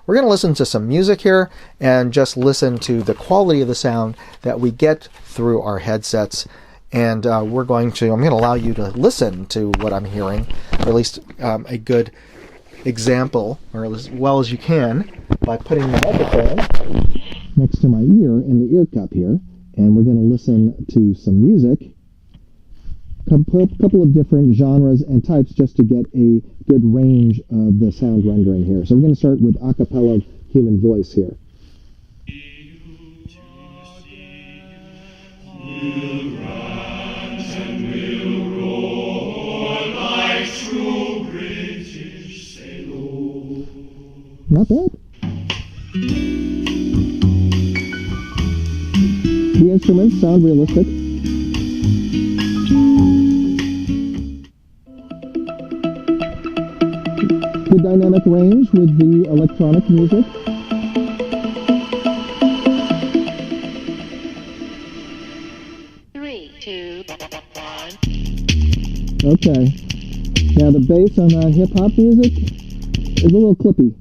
we're going to listen to some music here and just listen to the quality of the sound that we get through our headsets. And I'm going to allow you to listen to what I'm hearing, or at least a good example, or as well as you can, by putting the microphone next to my ear in the ear cup here. And we're going to listen to some music, a couple of different genres and types, just to get a good range of the sound rendering here. So we're going to start with a cappella human voice here. Not bad. The instruments sound realistic. Good dynamic range with the electronic music. Three, two, one. Okay. Now the bass on the hip-hop music is a little clippy.